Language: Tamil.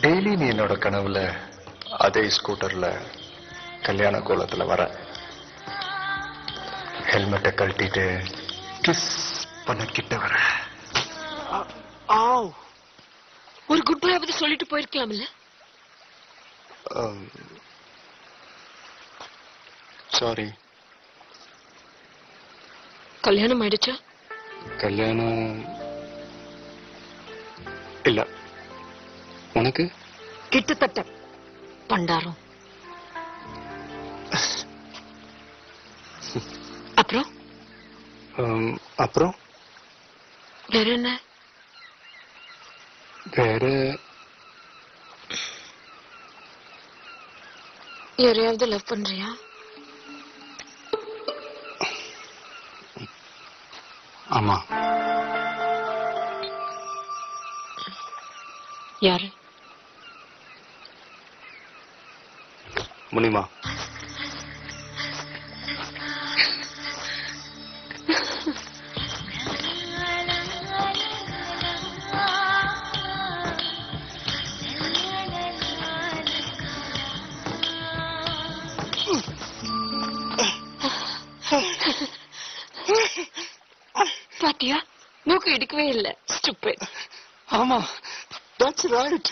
டெய்லி நீ என்னோட கனவுல அதே ஸ்கூட்டர்ல கல்யாண கோலத்துல வர, ஹெல்மெட்டை கழட்டிட்டு கிஸ் பண்ண கிட்ட வர. ஒரு குட் பை பத்தி சொல்லிட்டு போயிருக்கலாம்ல. சாரி. கல்யாணம் ஆயிடுச்சா? கல்யாணம் இல்ல. உனக்கு? கிட்டத்தட்ட. பண்டாரம். அப்புறம் அப்புறம் வேற என்ன? வேற யாரையாவது லவ் பண்றியா? ஆமா. யாரு? முனிமா. பாத்தியா, மூக்கு இடிக்கவே இல்லை. ஸ்டூபிட். ஆமா, that's right.